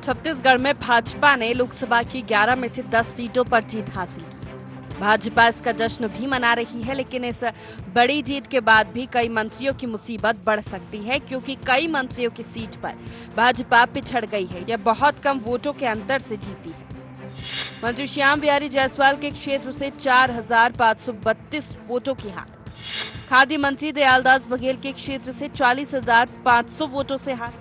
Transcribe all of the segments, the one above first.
छत्तीसगढ़ में भाजपा ने लोकसभा की 11 में से 10 सीटों पर जीत हासिल की। भाजपा इसका जश्न भी मना रही है, लेकिन इस बड़ी जीत के बाद भी कई मंत्रियों की मुसीबत बढ़ सकती है, क्योंकि कई मंत्रियों की सीट पर भाजपा पिछड़ गई है या बहुत कम वोटों के अंतर से जीती है। मंत्री श्याम बिहारी जायसवाल के क्षेत्र से 4,532 वोटों की हार। खाद्य मंत्री दयालदास बघेल के क्षेत्र से 40,500 वोटों से हार।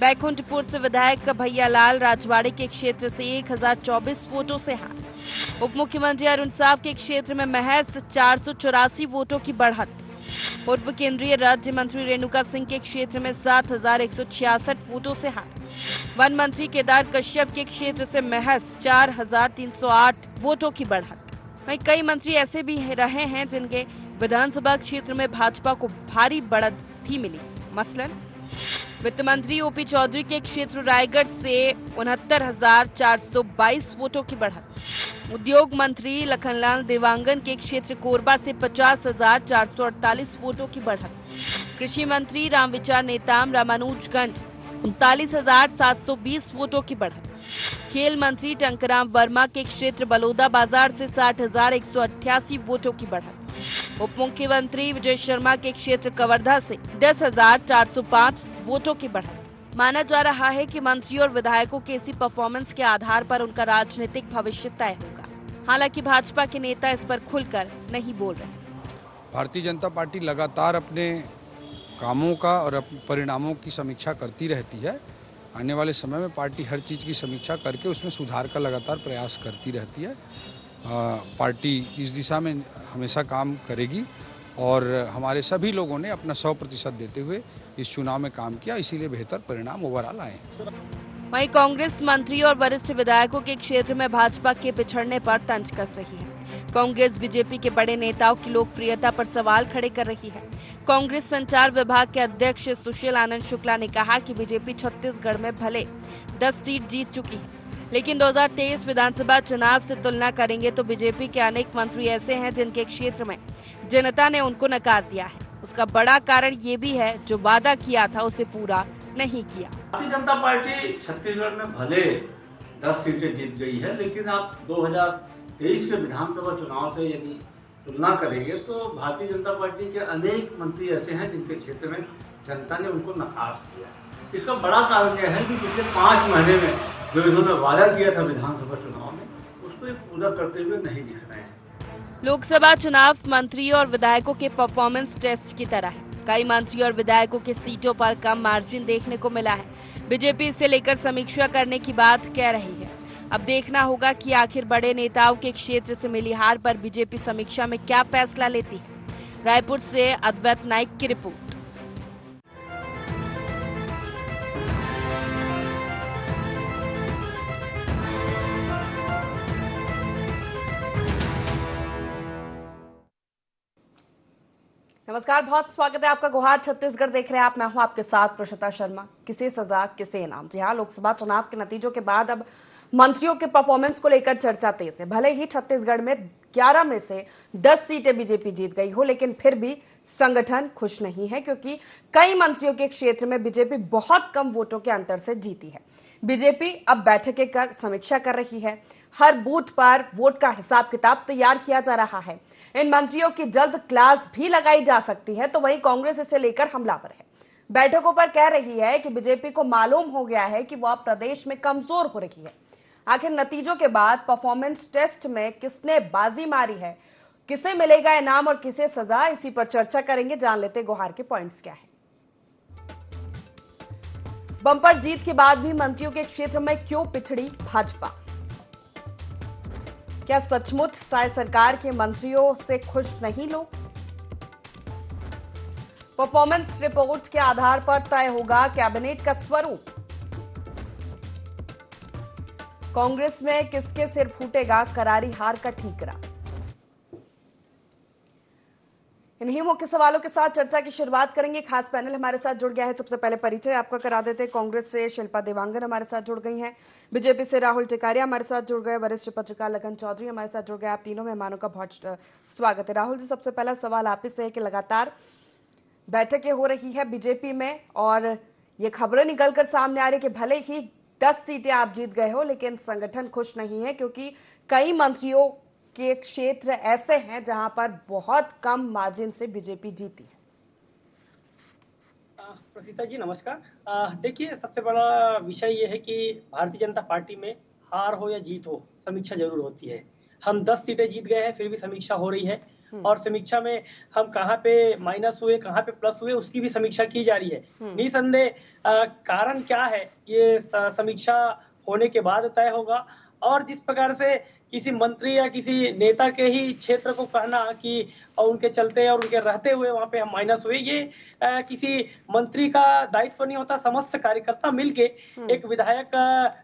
बैकुंठपुर से विधायक भैयालाल राजवाड़े के क्षेत्र से 1,024 वोटों से हार। उप मुख्यमंत्री अरुण साव के क्षेत्र में महज 484 वोटों की बढ़त। पूर्व केंद्रीय राज्य मंत्री रेणुका सिंह के क्षेत्र में 7,166 वोटों से हार। वन मंत्री केदार कश्यप के क्षेत्र से महज 4,308 वोटों की बढ़त। वहीं कई मंत्री ऐसे भी रहे हैं जिनके विधानसभा क्षेत्र में भाजपा को भारी बढ़त भी मिली। मसलन वित्त मंत्री ओपी चौधरी के क्षेत्र रायगढ़ से 69,422 वोटों की बढ़त। उद्योग मंत्री लखनलाल देवांगन के क्षेत्र कोरबा से 50,448 वोटों की बढ़त। कृषि मंत्री रामविचार नेताम रामानुजगंज 39,720 वोटों की बढ़त। खेल मंत्री टंकराम वर्मा के क्षेत्र बलौदा बाजार से 60,188 वोटों की बढ़त। उप मुख्यमंत्री विजय शर्मा के क्षेत्र कवर्धा से 10,405 वोटों की बढ़त। माना जा रहा है कि मंत्रियों और विधायकों के इसी परफॉर्मेंस के आधार पर उनका राजनीतिक भविष्य तय होगा। हालांकि भाजपा के नेता इस पर खुलकर नहीं बोल रहे। भारतीय जनता पार्टी लगातार अपने कामों का और परिणामों की समीक्षा करती रहती है। आने वाले समय में पार्टी हर चीज़ की समीक्षा करके उसमें सुधार का लगातार प्रयास करती रहती है। पार्टी इस दिशा में हमेशा काम करेगी और हमारे सभी लोगों ने अपना 100% देते हुए इस चुनाव में काम किया, इसीलिए बेहतर परिणाम ओवरऑल आए हैं। वहीं कांग्रेस मंत्री और वरिष्ठ विधायकों के क्षेत्र में भाजपा के पिछड़ने पर तंज कस रही है। कांग्रेस बीजेपी के बड़े नेताओं की लोकप्रियता पर सवाल खड़े कर रही है। कांग्रेस संचार विभाग के अध्यक्ष सुशील आनंद शुक्ला ने कहा कि बीजेपी छत्तीसगढ़ में भले 10 सीट जीत चुकी है, लेकिन 2023 विधानसभा चुनाव से तुलना करेंगे तो बीजेपी के अनेक मंत्री ऐसे हैं जिनके क्षेत्र में जनता ने उनको नकार दिया है। उसका बड़ा कारण ये भी है जो वादा किया था उसे पूरा नहीं किया। भारतीय जनता पार्टी छत्तीसगढ़ में भले 10 सीटें जीत गई है, लेकिन आप 2023 के विधानसभा चुनाव से यदि तुलना करेंगे तो भारतीय जनता पार्टी के अनेक मंत्री ऐसे हैं जिनके क्षेत्र में जनता ने उनको नकार दिया है। इसका बड़ा कारण यह है कि पिछले 5 महीने में जो इन्होंने वादा किया था विधानसभा चुनाव में, उसको ये पूरा करते हुए नहीं दिख रहे हैं। लोकसभा चुनाव मंत्रियों और विधायकों के परफॉर्मेंस टेस्ट की तरह है। कई मंत्री और विधायकों के सीटों पर कम मार्जिन देखने को मिला है। बीजेपी इसे लेकर समीक्षा करने की बात कह रही है। अब देखना होगा कि आखिर बड़े नेताओं के क्षेत्र से मिली हार पर बीजेपी समीक्षा में क्या फैसला लेती है। रायपुर से अद्वैत नाइक की रिपोर्ट। नमस्कार, बहुत स्वागत है आपका। गुहार छत्तीसगढ़ देख रहे हैं आप। मैं हूं आपके साथ प्रशिता शर्मा। किसे सजा किसे इनाम। जी हाँ, लोकसभा चुनाव के नतीजों के बाद अब मंत्रियों के परफॉर्मेंस को लेकर चर्चा तेज है। भले ही छत्तीसगढ़ में 11 में से 10 सीटें बीजेपी जीत गई हो, लेकिन फिर भी संगठन खुश नहीं है, क्योंकि कई मंत्रियों के क्षेत्र में बीजेपी बहुत कम वोटों के अंतर से जीती है। बीजेपी अब बैठकें कर समीक्षा कर रही है। हर बूथ पर वोट का हिसाब किताब तैयार किया जा रहा है। इन मंत्रियों की जल्द क्लास भी लगाई जा सकती है, तो वहीं कांग्रेस इसे लेकर हमलावर है। बैठकों पर कह रही है कि बीजेपी को मालूम हो गया है कि वह प्रदेश में कमजोर हो रही है। आखिर नतीजों के बाद परफॉर्मेंस टेस्ट में किसने बाजी मारी है, किसे मिलेगा इनाम और किसे सजा, इसी पर चर्चा करेंगे। जान लेते गुहार के पॉइंट्स क्या है। बम्पर जीत के बाद भी मंत्रियों के क्षेत्र में क्यों पिछड़ी भाजपा? क्या सचमुच साय सरकार के मंत्रियों से खुश नहीं लोग? परफॉर्मेंस रिपोर्ट के आधार पर तय होगा कैबिनेट का स्वरूप। कांग्रेस में किसके सिर फूटेगा करारी हार का ठीकरा? इन्हीं मुख्य सवालों के साथ चर्चा की शुरुआत करेंगे। खास पैनल हमारे साथ जुड़ गया है। सबसे पहले परिचय आपका करा देते हैं। कांग्रेस से शिल्पा देवांगन हमारे साथ जुड़ गई हैं। बीजेपी से राहुल टिकारिया हमारे साथ जुड़ गए। वरिष्ठ पत्रकार लगन चौधरी हमारे साथ जुड़ गए। आप तीनों मेहमानों का बहुत स्वागत है। राहुल जी, सबसे पहला सवाल आप ही से है कि लगातार बैठकें हो रही है बीजेपी में और ये खबरें निकलकर सामने आ रही कि भले ही 10 सीटें आप जीत गए हो, लेकिन संगठन खुश नहीं है क्योंकि कई मंत्रियों के क्षेत्र ऐसे हैं जहां पर बहुत कम मार्जिन से बीजेपी जीती है। प्रसीता जी नमस्कार। देखिए, सबसे बड़ा विषय ये है कि भारतीय जनता पार्टी में हार हो या जीत हो, समीक्षा जरूर होती है। हम 10 सीटें जीत गए हैं, फिर भी समीक्षा हो रही है और समीक्षा में हम कहाँ पे माइनस हुए, कहाँ पे प्लस हुए, उसकी भी समीक्षा की जा रही है। निसंदेह कारण क्या है, ये समीक्षा होने के बाद तय होगा। और जिस प्रकार से किसी मंत्री या किसी नेता के ही क्षेत्र को कहना कि उनके चलते और उनके रहते हुए वहां पे हम माइनस हुए, ये किसी मंत्री का दायित्व नहीं होता। समस्त कार्यकर्ता मिलके एक विधायक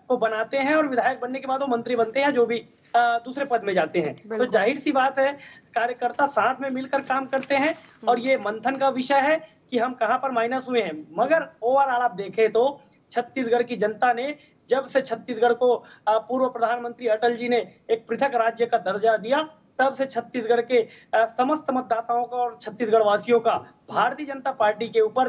को बनाते हैं और विधायक बनने के बाद वो मंत्री बनते हैं, जो भी दूसरे पद में जाते हैं। तो जाहिर सी बात है, कार्यकर्ता साथ में मिलकर काम करते हैं और ये मंथन का विषय है कि हम कहाँ पर माइनस हुए हैं। मगर ओवरऑल आप देखें तो छत्तीसगढ़ की जनता ने, जब से छत्तीसगढ़ को पूर्व प्रधानमंत्री अटल जी ने एक पृथक राज्य का दर्जा दिया, तब से छत्तीसगढ़ के समस्त मतदाताओं का और छत्तीसगढ़ वासियों का भारतीय जनता पार्टी के ऊपर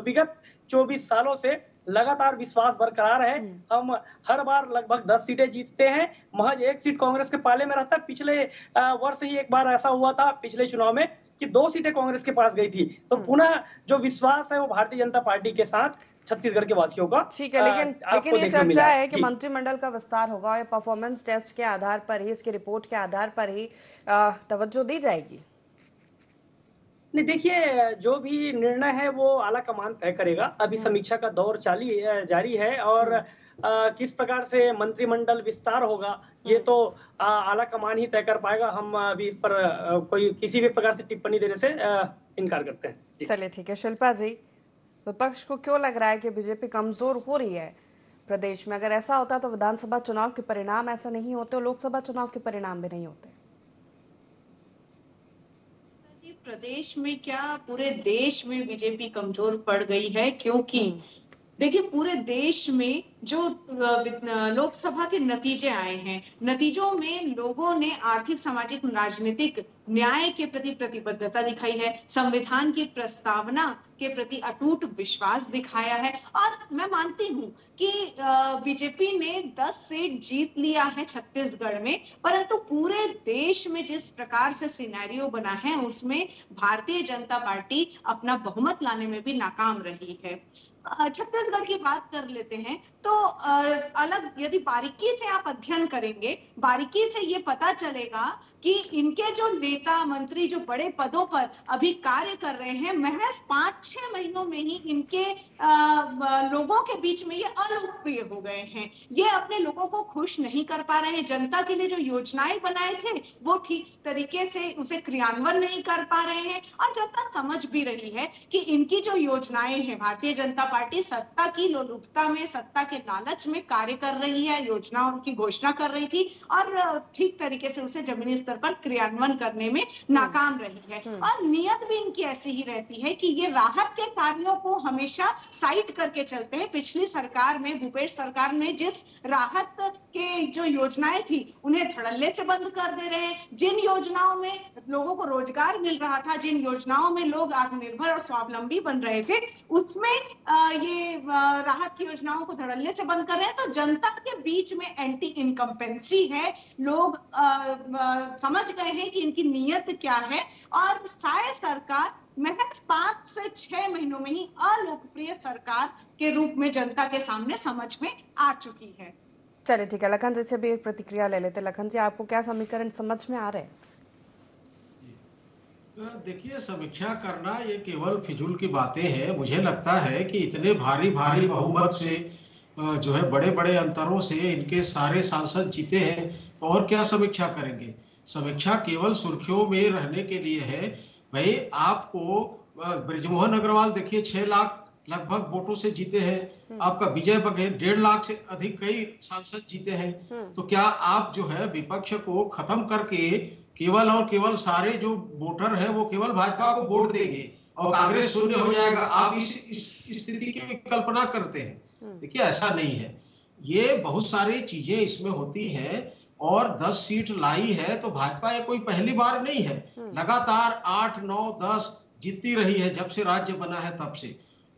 विगत 24 सालों से लगातार विश्वास बरकरार है। हम हर बार लगभग 10 सीटें जीतते हैं। महज 1 सीट कांग्रेस के पाले में रहता है। पिछले वर्ष ही एक बार ऐसा हुआ था, पिछले चुनाव में, कि 2 सीटें कांग्रेस के पास गई थी। तो पुनः जो विश्वास है वो भारतीय जनता पार्टी के साथ छत्तीसगढ़ के वासियों का। ठीक है, लेकिन ये चर्चा है कि मंत्रिमंडल का विस्तार होगा और परफॉर्मेंस टेस्ट के आधार पर ही, इसकी रिपोर्ट के आधार पर ही तवज्जो दी जाएगी। नहीं, देखिए, जो भी निर्णय है वो आला कमान तय करेगा। अभी समीक्षा का दौर जारी है और किस प्रकार से मंत्रिमंडल विस्तार होगा ये तो आला कमान ही तय कर पाएगा। हम अभी इस पर कोई किसी भी प्रकार से टिप्पणी देने से इनकार करते हैं। चलिए ठीक है। शिल्पा जी, विपक्ष को क्यों लग रहा है कि बीजेपी कमजोर हो रही है प्रदेश में? अगर ऐसा होता तो विधानसभा चुनाव के परिणाम ऐसा नहीं होते और लोकसभा चुनाव के परिणाम भी नहीं होते। प्रदेश में क्या पूरे देश में बीजेपी कमजोर पड़ गई है? क्योंकि देखिए, पूरे देश में जो लोकसभा के नतीजे आए हैं, नतीजों में लोगों ने आर्थिक, सामाजिक, राजनीतिक न्याय के प्रति प्रतिबद्धता दिखाई है, संविधान की प्रस्तावना के प्रति अटूट विश्वास दिखाया है। और मैं मानती हूं कि बीजेपी ने 10 सीट जीत लिया है छत्तीसगढ़ में, परंतु पूरे देश में जिस प्रकार से सिनेरियो बना है उसमें भारतीय जनता पार्टी अपना बहुमत लाने में भी नाकाम रही है। छत्तीसगढ़ की बात कर लेते हैं तो अलग यदि बारीकी से आप अध्ययन करेंगे, बारीकी से ये पता चलेगा कि इनके जो नेता मंत्री जो बड़े पदों पर अभी कार्य कर रहे हैं, महज 5-6 महीनों में ही इनके लोगों के बीच में ये अलोकप्रिय हो गए हैं। ये अपने लोगों को खुश नहीं कर पा रहे हैं। जनता के लिए जो योजनाएं बनाए थे वो ठीक तरीके से उसे क्रियान्वयन नहीं कर पा रहे हैं और जनता समझ भी रही है कि इनकी जो योजनाएं हैं, भारतीय जनता पार्टी सत्ता की लोलुपता में, सत्ता के लालच में कार्य कर रही है, योजनाओं की घोषणा कर रही थी और ठीक तरीके से उसे जमीनी स्तर पर क्रियान्वयन करने में नाकाम रही है। और नियत भी इनकी ऐसी ही रहती है कि ये राहत के कार्यों को हमेशा साइड करके चलते हैं। पिछली सरकार में, भूपेश सरकार में जिस राहत के जो योजनाएं थी उन्हें धड़ल्ले से बंद कर दे रहे हैं। जिन योजनाओं में लोगों को रोजगार मिल रहा था, जिन योजनाओं में लोग आत्मनिर्भर और स्वावलंबी बन रहे थे, उसमें ये राहत की योजनाओं को धड़ल्ले से बंद कर रहे हैं। तो जनता के बीच में एंटी इनकम्पेंसी है। लोग समझ गए हैं कि इनकी नीयत क्या है और शायद सरकार महज 5 से 6 महीनों में ही अलोकप्रिय सरकार के रूप में जनता के सामने समझ में आ चुकी है। चलिए ठीक है, लखन जी से भी एक प्रतिक्रिया ले लेते। लखन जी, आपको क्या समीकरण समझ में आ रहे हैं? देखिए, समीक्षा करना ये केवल फिजूल की बातें हैं। मुझे लगता है कि इतने भारी भारी बहुमत से, जो है बड़े बड़े अंतरों से इनके सारे सांसद जीते हैं, तो और क्या समीक्षा करेंगे? समीक्षा केवल सुर्खियों में रहने के लिए है। भाई, आपको बृजमोहन अग्रवाल देखिए 6 लाख लगभग वोटों से जीते हैं। आपका विजय बघेल 1.5 लाख से अधिक कई सांसद जीते हैं। तो क्या आप जो है विपक्ष को खत्म करके केवल और केवल सारे जो वोटर हैं वो केवल भाजपा को वोट देंगे और कांग्रेस शून्य हो जाएगा? आप इस स्थिति की कल्पना करते हैं? देखिए, ऐसा नहीं है। ये बहुत सारी चीजें इसमें होती हैं और 10 सीट लाई है तो भाजपा ये कोई पहली बार नहीं है। लगातार 8, 9, 10 जीतती रही है जब से राज्य बना है तब से।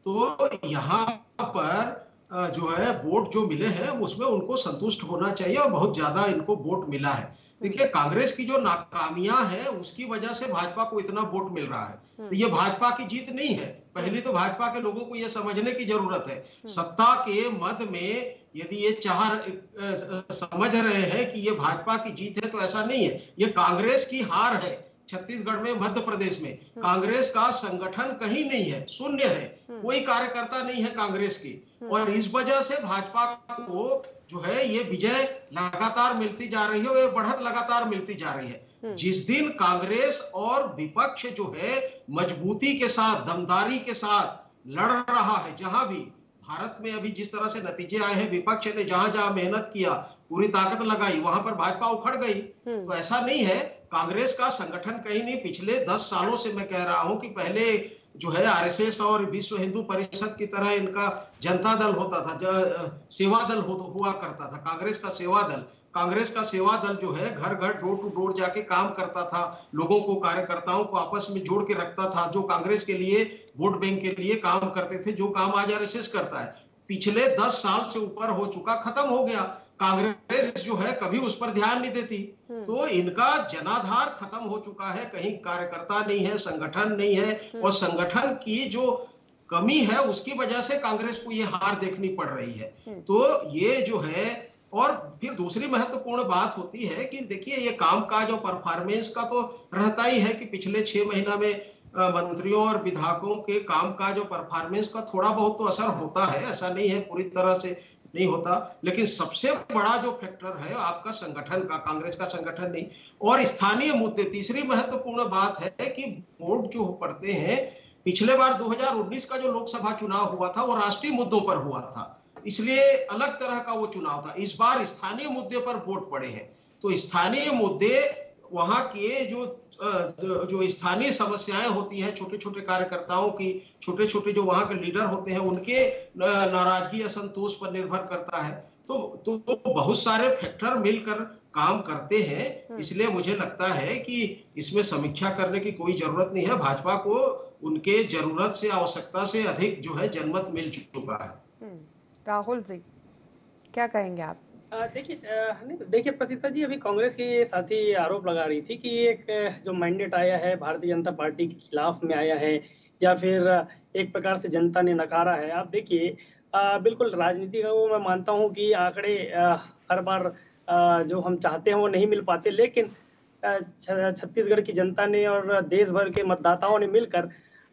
तो यहाँ पर जो है वोट जो मिले हैं उसमें उनको संतुष्ट होना चाहिए और बहुत ज्यादा इनको वोट मिला है। देखिए, कांग्रेस की जो नाकामियां है उसकी वजह से भाजपा को इतना वोट मिल रहा है। तो ये भाजपा की जीत नहीं है। पहले तो भाजपा के लोगों को ये समझने की जरूरत है। सत्ता के मद में यदि ये समझ रहे हैं कि ये भाजपा की जीत है, तो ऐसा नहीं है। ये कांग्रेस की हार है। छत्तीसगढ़ में, मध्य प्रदेश में कांग्रेस का संगठन कहीं नहीं है, शून्य है, कोई कार्यकर्ता नहीं है कांग्रेस की। और इस वजह से भाजपा को जो है ये विजय लगातार मिलती जा रही है, ये बढ़त लगातार मिलती जा रही है। जिस दिन कांग्रेस और विपक्ष जो है मजबूती के साथ, दमदारी के साथ लड़ रहा है, जहां भी भारत में अभी जिस तरह से नतीजे आए हैं, विपक्ष ने जहां जहां मेहनत किया, पूरी ताकत लगाई, वहां पर भाजपा उखड़ गई। तो ऐसा नहीं है, कांग्रेस का संगठन कहीं नहीं। पिछले 10 सालों से मैं कह रहा हूं कि पहले जो है आरएसएस और विश्व हिंदू परिषद की तरह इनका जनता दल होता था, सेवा दल हुआ करता था, कांग्रेस का सेवा दल। कांग्रेस का सेवा दल जो है घर घर, डोर टू डोर जाके काम करता था, लोगों को, कार्यकर्ताओं को आपस में जोड़ के रखता था, जो कांग्रेस के लिए, वोट बैंक के लिए काम करते थे, जो काम आज आरएसएस करता है। पिछले 10 साल से ऊपर हो चुका, खत्म हो गया। कांग्रेस जो है कभी उस पर ध्यान नहीं देती। तो इनका जनाधार खत्म हो चुका है, कहीं कार्यकर्ता नहीं है, संगठन नहीं है, और संगठन की जो कमी है उसकी वजह से कांग्रेस को ये हार देखनी पड़ रही है। तो ये जो है, और फिर दूसरी महत्वपूर्ण बात होती है कि देखिए, ये कामकाज और परफॉर्मेंस का तो रहता ही है कि पिछले 6 महीना में मंत्रियों और विधायकों के कामकाज और परफॉर्मेंस का थोड़ा बहुत तो असर होता है, ऐसा नहीं है पूरी तरह से नहीं होता। लेकिन सबसे बड़ा जो फैक्टर है आपका संगठन का, कांग्रेस का संगठन नहीं। और स्थानीय मुद्दे, तीसरी महत्वपूर्ण बात है कि वोट जो पड़ते हैं, पिछले बार 2019 का जो लोकसभा चुनाव हुआ था वो राष्ट्रीय मुद्दों पर हुआ था, इसलिए अलग तरह का वो चुनाव था। इस बार स्थानीय मुद्दे पर वोट पड़े हैं, तो स्थानीय मुद्दे, वहां के जो स्थानीय समस्याएं होती हैं, छोटे छोटे कार्यकर्ताओं की, छोटे छोटे जो वहां के लीडर होते हैं, उनके नाराजगी, असंतोष पर निर्भर करता है। तो बहुत सारे फैक्टर मिलकर काम करते हैं। इसलिए मुझे लगता है कि इसमें समीक्षा करने की कोई जरूरत नहीं है। भाजपा को उनके जरूरत से, आवश्यकता से अधिक जो है जनमत मिल चुका है। राहुल जी, क्या कहेंगे आप? देखिए प्रसिद्धा जी, अभी कांग्रेस के साथी आरोप लगा रही थी कि एक जो मैंडेट आया है भारतीय जनता पार्टी के खिलाफ में आया है, या फिर एक प्रकार से जनता ने नकारा है। आप देखिए, बिल्कुल राजनीति का वो मैं मानता हूँ कि आंकड़े हर बार जो हम चाहते हैं वो नहीं मिल पाते, लेकिन छत्तीसगढ़ की जनता ने और देश भर के मतदाताओं ने मिलकर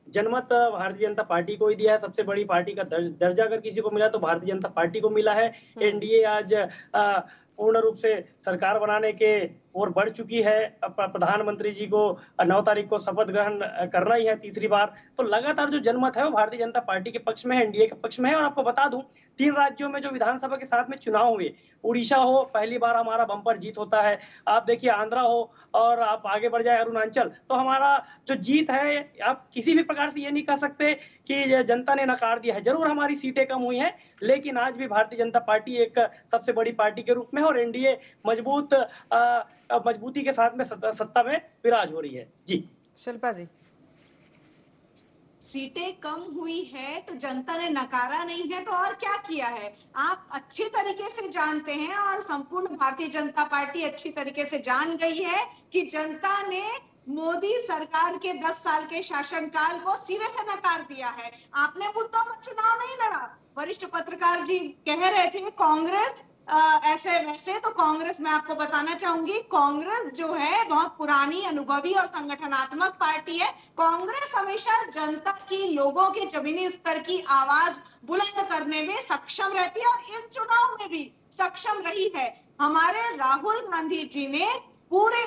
जनमत भारतीय जनता पार्टी को ही दिया है। सबसे बड़ी पार्टी का दर्जा अगर किसी को मिला तो भारतीय जनता पार्टी को मिला है। एनडीए आज पूर्ण रूप से सरकार बनाने के ओर बढ़ चुकी है। प्रधानमंत्री जी को 9 तारीख को शपथ ग्रहण करना ही है, तीसरी बार। तो लगातार जो जनमत है वो भारतीय जनता पार्टी के पक्ष में है, एनडीए के पक्ष में है। और आपको बता दूं, 3 राज्यों में जो विधानसभा के साथ में चुनाव हुए, उड़ीसा हो, पहली बार हमारा बम्पर जीत होता है। आप देखिए आंध्रा हो, और आप आगे बढ़ जाए अरुणाचल, तो हमारा जो जीत है, आप किसी भी प्रकार से ये नहीं कह सकते कि जनता ने नकार दिया है। जरूर हमारी सीटें कम हुई हैं, लेकिन आज भी भारतीय जनता पार्टी एक सबसे बड़ी पार्टी के रूप में है, और एनडीए मजबूती के साथ में सत्ता में विराज हो रही है। जी शिल्पा जी, सीटें कम हुई है तो जनता ने नकारा नहीं है, तो और क्या किया है आप अच्छी तरीके से जानते हैं, और संपूर्ण भारतीय जनता पार्टी अच्छी तरीके से जान गई है कि जनता ने मोदी सरकार के 10 साल के शासनकाल को सिरे से नकार दिया है। आपने मुद्दों पर चुनाव नहीं लड़ा। वरिष्ठ पत्रकार जी कह रहे थे कांग्रेस ऐसे वैसे, तो कांग्रेस, मैं आपको बताना चाहूंगी, कांग्रेस जो है बहुत पुरानी, अनुभवी और संगठनात्मक पार्टी है। कांग्रेस हमेशा जनता की, लोगों के जमीनी स्तर की आवाज बुलंद करने में सक्षम रहती है, और इस चुनाव में भी सक्षम रही है। हमारे राहुल गांधी जी ने पूरे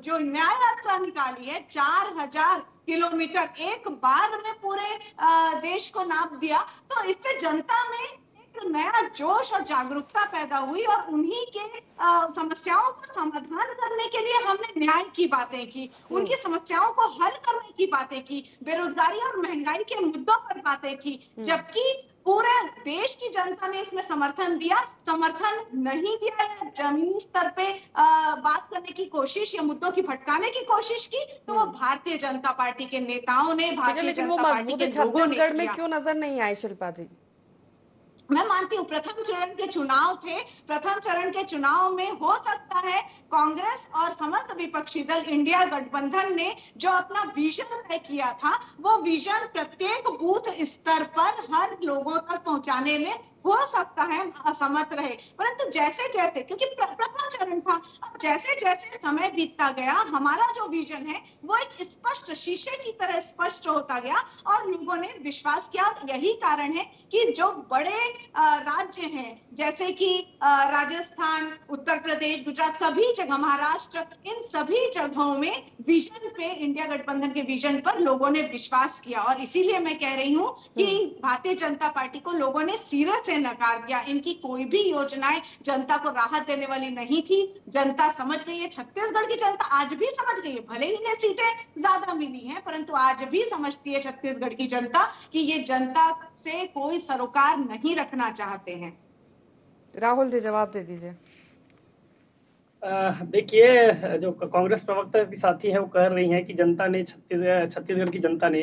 जो न्याय यात्रा निकाली है, 4000 किलोमीटर एक बार में पूरे देश को नाप दिया, तो इससे जनता में एक नया जोश और जागरूकता पैदा हुई, और उन्हीं के समस्याओं का समाधान करने के लिए हमने न्याय की बातें की, उनकी समस्याओं को हल करने की बातें की, बेरोजगारी और महंगाई के मुद्दों पर बातें की, जबकि पूरे देश की जनता ने इसमें समर्थन दिया। समर्थन नहीं दिया या जमीनी स्तर पे बात करने की कोशिश या मुद्दों की भटकाने की कोशिश की, तो वो भारतीय जनता पार्टी के नेताओं ने, भारतीय जनता पार्टी के लोगों ने छत्तीसगढ़ में क्यों नजर नहीं आए शिल्पा जी? मैं मानती हूँ प्रथम चरण के चुनाव थे, प्रथम चरण के चुनाव में हो सकता है कांग्रेस और समस्त विपक्षी दल इंडिया गठबंधन ने जो अपना विजन तय किया था, वो विजन प्रत्येक बूथ स्तर पर हर लोगों तक पहुंचाने में हो सकता है असमर्थ रहे। परंतु जैसे जैसे, क्योंकि प्रथम चरण था, अब जैसे जैसे समय बीतता गया, हमारा जो विजन है वो एक स्पष्ट शीशे की तरह स्पष्ट होता गया और लोगों ने विश्वास किया। यही कारण है कि जो बड़े राज्य हैं जैसे कि राजस्थान, उत्तर प्रदेश, गुजरात, सभी जगह, महाराष्ट्र, इन सभी जगहों में विजन पे, इंडिया गठबंधन के विजन पर लोगों ने विश्वास किया। और इसीलिए मैं कह रही हूँ कि भारतीय जनता पार्टी को लोगों ने सिरे से नकार दिया। इनकी कोई भी योजनाएं जनता को राहत देने वाली नहीं थी। जनता समझ गई है, छत्तीसगढ़ की जनता आज भी समझ गई है, भले ही इन्हें सीटें ज्यादा मिली हैं, परंतु आज भी समझती है छत्तीसगढ़ की जनता कि ये जनता से कोई सरोकार नहीं रखना चाहते हैं। राहुल जी जवाब दे दीजिए। देखिए, जो कांग्रेस प्रवक्ता की साथी है वो कह रही हैं कि जनता ने छत्तीसगढ़ की जनता ने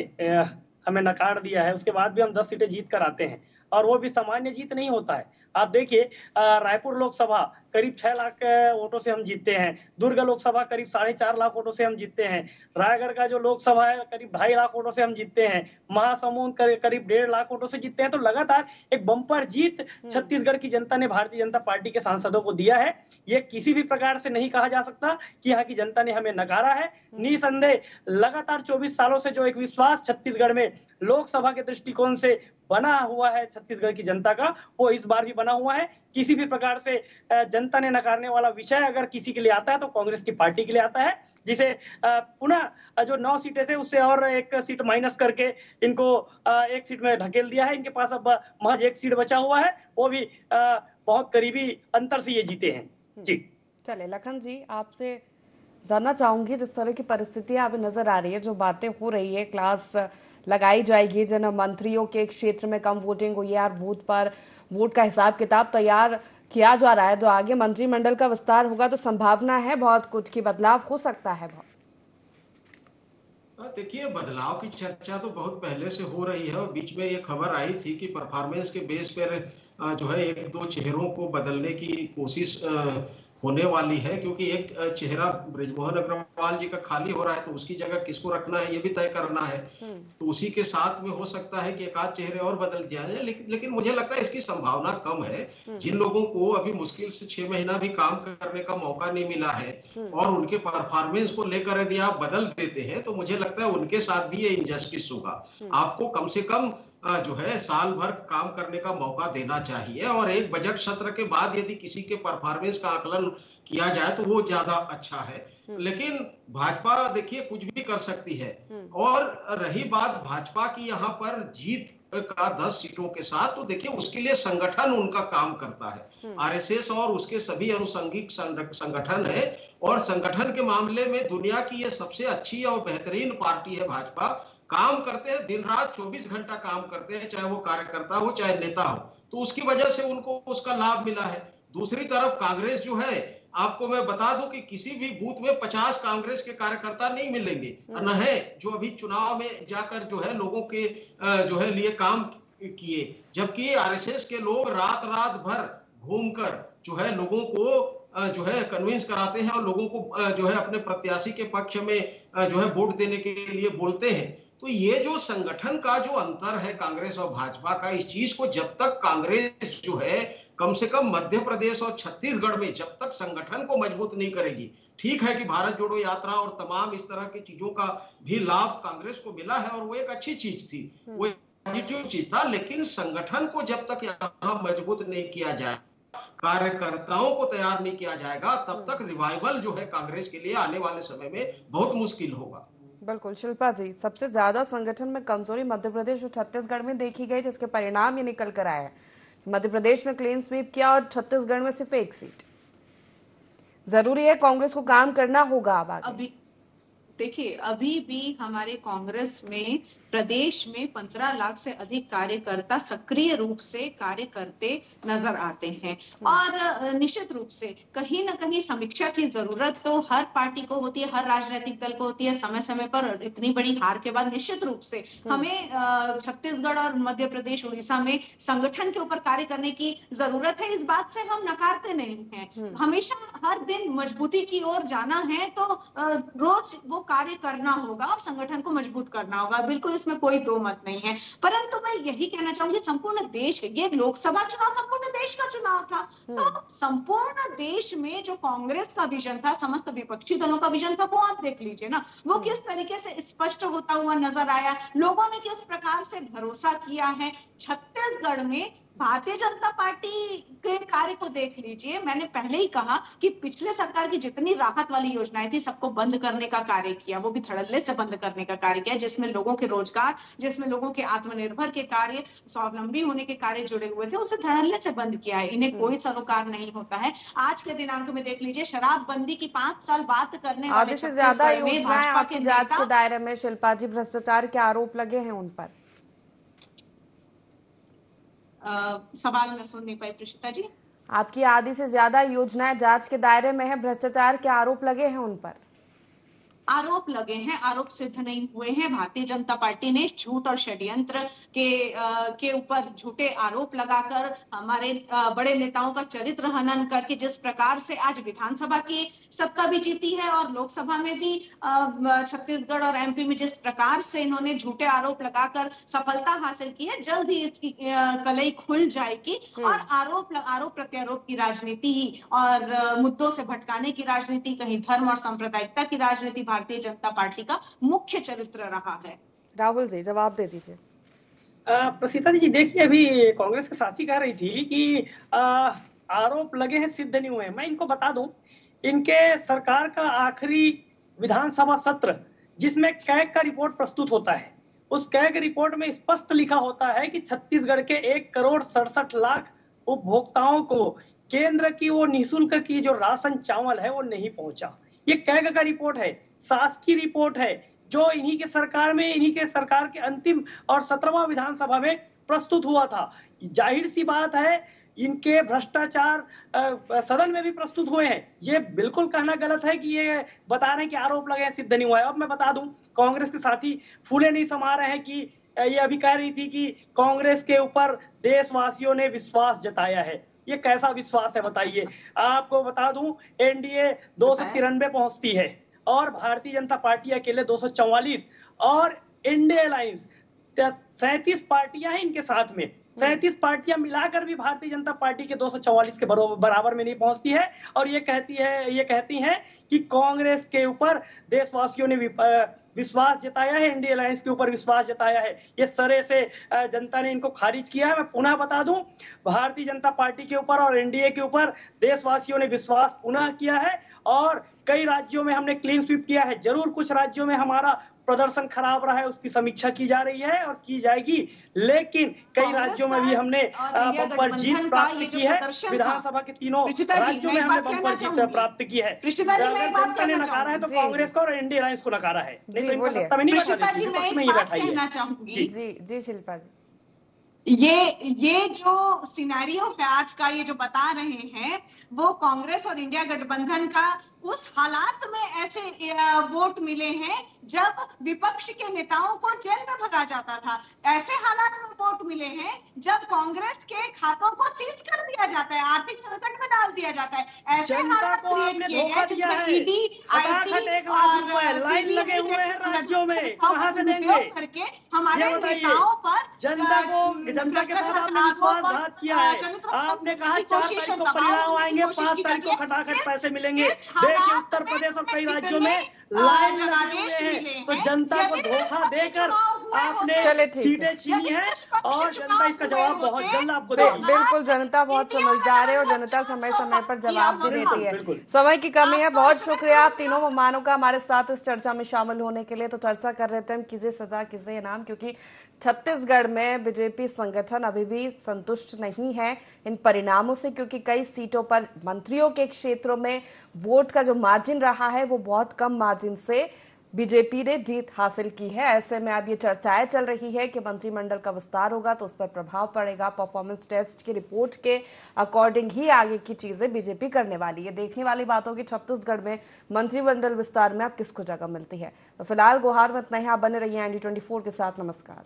हमें नकार दिया है, उसके बाद भी हम 10 सीटें जीत कर आते हैं, और वो भी सामान्य जीत नहीं होता है। आप देखिए, रायपुर लोकसभा करीब 6 लाख वोटों से हम जीतते हैं, दुर्ग लोकसभा करीब 4.5 लाख वोटों से हम जीतते हैं, रायगढ़ का जो लोकसभा है करीब 2.5 लाख वोटों से हम जीतते हैं, महासमुंद करीब 1.5 लाख वोटों से जीतते हैं। तो लगातार एक बम्पर जीत छत्तीसगढ़ की जनता ने भारतीय जनता पार्टी के सांसदों को दिया है। ये किसी भी प्रकार से नहीं कहा जा सकता कि यहाँ की जनता ने हमें नकारा है। निसंदेह लगातार 24 सालों से जो एक विश्वास छत्तीसगढ़ में लोकसभा के दृष्टिकोण से बना हुआ है छत्तीसगढ़ की जनता का, वो इस बार भी बना हुआ है। किसी भी प्रकार से जनता ने नकारने वाला विषय अगर किसी के लिए आता है तो कांग्रेस की पार्टी के लिए आता है, जिसे पुनः जो 9 सीटें थे उससे और 1 सीट माइनस करके इनको 1 सीट में ढकेल दिया है। इनके पास अब महज 1 सीट बचा हुआ है, वो भी बहुत करीबी अंतर से ये जीते हैं। जी चले लखन जी, आपसे जानना चाहूंगी, जिस तरह की परिस्थितियां अभी नजर आ रही है, जो बातें हो रही है, क्लास लगाई जाएगी जिन मंत्रियों के क्षेत्र में कम वोटिंग हुई है और बूथ पर वोट का हिसाब किताब तैयार किया जा रहा है, तो आगे मंत्रिमंडल का विस्तार होगा तो संभावना है बहुत कुछ की बदलाव हो सकता है। देखिए, बदलाव की चर्चा तो बहुत पहले से हो रही है और बीच में ये खबर आई थी कि परफॉर्मेंस के बेस पर जो है 1-2 चेहरों को बदलने की कोशिश होने वाली है, क्योंकि एक चेहरा बृजमोहन अग्रवाल जी का खाली हो रहा है, तो उसकी जगह किसको रखना है ये भी तय करना है। तो उसी के साथ में हो सकता है कि एक आध चेहरे और बदल जाए, लेकिन मुझे लगता है इसकी संभावना कम है। जिन लोगों को अभी मुश्किल से 6 महीना भी काम करने का मौका नहीं मिला है और उनके परफॉर्मेंस को लेकर यदि आप बदल देते हैं तो मुझे लगता है उनके साथ भी ये इनजस्टिस होगा। आपको कम से कम जो है साल भर काम करने का मौका देना चाहिए, और एक बजट सत्र के बाद यदि किसी के परफॉर्मेंस का आकलन किया जाए तो वो ज्यादा अच्छा है। लेकिन भाजपा देखिए कुछ भी कर सकती है, और रही बात भाजपा की यहाँ पर जीत का 10 सीटों के साथ, तो देखिए उसके लिए संगठन उनका काम करता है। आरएसएस और उसके सभी अनुषंगिक संगठन है, और संगठन के मामले में दुनिया की ये सबसे अच्छी और बेहतरीन पार्टी है भाजपा। काम करते हैं, दिन रात 24 घंटा काम करते हैं, चाहे वो कार्यकर्ता हो चाहे नेता हो, तो उसकी वजह से उनको उसका लाभ मिला है। दूसरी तरफ कांग्रेस जो है, आपको मैं बता दूं कि किसी भी बूथ में 50 कांग्रेस के कार्यकर्ता नहीं मिलेंगे, न है जो अभी चुनाव में जाकर जो है लोगों के जो है लिए काम किए, जबकि आरएसएस के लोग रात रात भर घूमकर जो है लोगों को जो है कन्विंस कराते हैं और लोगों को जो है अपने प्रत्याशी के पक्ष में जो है वोट देने के लिए बोलते हैं। तो ये जो संगठन का जो अंतर है कांग्रेस और भाजपा का, इस चीज को जब तक कांग्रेस जो है कम से कम मध्य प्रदेश और छत्तीसगढ़ में जब तक संगठन को मजबूत नहीं करेगी, ठीक है कि भारत जोड़ो यात्रा और तमाम इस तरह की चीजों का भी लाभ कांग्रेस को मिला है और वो एक अच्छी चीज थी, वो पॉजिटिव चीज था, लेकिन संगठन को जब तक यहाँ मजबूत नहीं किया जाए, कार्यकर्ताओं को तैयार नहीं किया जाएगा, तब तक रिवाइवल जो है कांग्रेस के लिए आने वाले समय में बहुत मुश्किल होगा। बिल्कुल शिल्पा जी, सबसे ज्यादा संगठन में कमजोरी मध्य प्रदेश और छत्तीसगढ़ में देखी गई, जिसके परिणाम ये निकल कर आए हैं। मध्य प्रदेश में क्लीन स्वीप किया और छत्तीसगढ़ में सिर्फ 1 सीट। जरूरी है कांग्रेस को काम करना होगा अब आगे। देखिए, अभी भी हमारे कांग्रेस में प्रदेश में 15 लाख से अधिक कार्यकर्ता सक्रिय रूप से कार्य करते नजर आते हैं। और निश्चित रूप से कहीं ना कहीं समीक्षा की जरूरत तो हर पार्टी को होती है, हर राजनीतिक दल को होती है समय समय पर। और इतनी बड़ी हार के बाद निश्चित रूप से हमें छत्तीसगढ़ और मध्य प्रदेश, उड़ीसा में संगठन के ऊपर कार्य करने की जरूरत है। इस बात से हम नकारते नहीं हैं। हमेशा हर दिन मजबूती की ओर जाना है तो रोज वो कार्य करना होगा और संगठन को मजबूत करना होगा, बिल्कुल इसमें कोई दो मत नहीं है। परंतु मैं यही कहना चाहूंगी, संपूर्ण देश, ये लोकसभा चुनाव संपूर्ण देश का चुनाव था, तो संपूर्ण देश में जो कांग्रेस का विजन था, समस्त विपक्षी दलों का विजन था, वो आप देख लीजिए ना, वो किस तरीके से स्पष्ट होता हुआ नजर आया। लोगों ने किस प्रकार से भरोसा किया है। छत्तीसगढ़ में भारतीय जनता पार्टी के कार्य को देख लीजिए। मैंने पहले ही कहा कि पिछले सरकार की जितनी राहत वाली योजनाएं थी, सबको बंद करने का कार्य किया, वो भी धड़ल्ले से बंद करने का कार्य किया, जिसमें लोगों के रोजगार, जिसमें लोगों के आत्मनिर्भर के कार्य, स्वावलंबी होने के कार्य जुड़े हुए थे, उसे धड़ल्ले से बंद किया है। इन्हें कोई सरोकार नहीं होता है। आज के दिनांक में देख लीजिए, शराबबंदी की 5 साल बात करने वाले आधे से ज्यादा छत्तीसगढ़ में योजनाएं भाजपा आपकी के जांच नेता, के दायरे में शिल्पा जी, भ्रष्टाचार के आरोप लगे हैं उन पर। सवाल मैं सुन नहीं पाई प्रीशिता जी। आपकी आधी से ज्यादा योजनाएं जांच के दायरे में है, भ्रष्टाचार के आरोप लगे हैं उन पर। आरोप लगे हैं, आरोप सिद्ध नहीं हुए हैं। भारतीय जनता पार्टी ने झूठ और षड्यंत्र के ऊपर झूठे आरोप लगाकर हमारे बड़े नेताओं का चरित्र हनन करके जिस प्रकार से आज विधानसभा की सत्ता भी जीती है और लोकसभा में भी छत्तीसगढ़ और एमपी में जिस प्रकार से इन्होंने झूठे आरोप लगाकर सफलता हासिल की है, जल्द ही इसकी कलई खुल जाएगी। और आरोप प्रत्यारोप की राजनीति ही और मुद्दों से भटकाने की राजनीति, कहीं धर्म और सांप्रदायिकता की राजनीति भारतीय जनता पार्टी का मुख्य चरित्र रहा है। राहुल जी, जवाब दे दीजिए। प्रसीता जी, देखिए, अभी कांग्रेस के साथी कह रही थी कि आरोप लगे हैं, सिद्ध नहीं हुए हैं। मैं इनको बता दूं, इनके सरकार का आखिरी विधानसभा सत्र जिसमें कैग का रिपोर्ट प्रस्तुत होता है, उस कैग रिपोर्ट में स्पष्ट लिखा होता है कि छत्तीसगढ़ के 1,67,00,000 उपभोक्ताओं को केंद्र की वो निःशुल्क की जो राशन चावल है वो नहीं पहुंचा। ये कैग का रिपोर्ट है, शासकीय रिपोर्ट है, जो इन्हीं के सरकार में, इन्हीं के सरकार के अंतिम और 17वां विधानसभा में प्रस्तुत हुआ था। जाहिर सी बात है, इनके भ्रष्टाचार सदन में भी प्रस्तुत हुए हैं। ये बिल्कुल कहना गलत है कि ये बता रहे हैं कि आरोप लगे हैं, सिद्ध नहीं हुआ है। अब मैं बता दूं, कांग्रेस के साथी फूले नहीं समा रहे हैं कि ये अभी कह रही थी कि कांग्रेस के ऊपर देशवासियों ने विश्वास जताया है। ये कैसा विश्वास है बताइए। आपको बता दूं, एनडीए 293 पहुंचती है और भारतीय जनता पार्टी अकेले 244, और इंडिया अलायंस 37 पार्टियां हैं इनके साथ में। 37 पार्टियां मिलाकर भी भारतीय जनता पार्टी के 244 के बराबर में नहीं पहुंचती है। और ये कहती हैं कि कांग्रेस के ऊपर देशवासियों ने विश्वास जताया है, इंडिया अलायंस के ऊपर विश्वास जताया है। ये सरे से जनता ने इनको खारिज किया है। मैं पुनः बता दूं, भारतीय जनता पार्टी के ऊपर और एनडीए के ऊपर देशवासियों ने विश्वास पुनः किया है और कई राज्यों में हमने क्लीन स्वीप किया है। जरूर कुछ राज्यों में हमारा प्रदर्शन खराब रहा है, उसकी समीक्षा की जा रही है और की जाएगी, लेकिन कई राज्यों में भी हमने बम्पर जीत प्राप्त की है। विधानसभा के तीनों राज्यों में हमने बम्पर जीत प्राप्त की है। जनता ने नकारा है तो कांग्रेस को और इंडिया अलायंस को नकारा है, नहीं तो इनको सत्ता में नहीं बैठा देती। जी शिल्पा जी, ये जो सिनेरियो है आज का, ये जो बता रहे हैं, वो कांग्रेस और इंडिया गठबंधन का उस हालात में ऐसे वोट मिले हैं जब विपक्ष के नेताओं को जेल में भगा जाता था। ऐसे हालात में वोट मिले हैं जब कांग्रेस के खातों को सीज कर दिया जाता है, आर्थिक संकट में डाल दिया जाता है। ऐसे हालात क्रिएट किए हैं जिसमें ईडी, आईटी और लाइन लगे हुए हैं राज्यों में, कहां से देंगे करके हमारे नेताओं पर जनता के साथ आपने विश्वासघात किया है। आपने कहा 4 तारीख को परिणाम आएंगे, 5 तारीख को खटाखट पैसे मिलेंगे। देखिए, उत्तर प्रदेश और कई राज्यों में लाइन जनादेश मिले हैं, तो जनता को धोखा देकर आपने सीटें छीनी है और जनता इसका जवाब बहुत जल्द आपको देगी। बिल्कुल, जनता बहुत समझदार है और जनता समय समय पर जवाब भी देती है। समय की कमी है। बहुत शुक्रिया आप तीनों मेहमानों का हमारे साथ इस चर्चा में शामिल होने के लिए। तो चर्चा कर रहे थे हम किसे सजा किसे इनाम, क्योंकि छत्तीसगढ़ में बीजेपी संगठन अभी भी संतुष्ट नहीं है इन परिणामों से, क्योंकि कई सीटों पर मंत्रियों के क्षेत्रों में वोट का जो मार्जिन रहा है वो बहुत कम मार्जिन से बीजेपी ने जीत हासिल की है। ऐसे में अब ये चर्चाएं चल रही है कि मंत्रिमंडल का विस्तार होगा तो उस पर प्रभाव पड़ेगा। परफॉर्मेंस टेस्ट की रिपोर्ट के अकॉर्डिंग ही आगे की चीजें बीजेपी करने वाली है। देखने वाली बात होगी छत्तीसगढ़ में मंत्रिमंडल विस्तार में अब किसको जगह मिलती है। तो फिलहाल गुहार में इतना ही। आप बने रहिए ND24 के साथ। नमस्कार।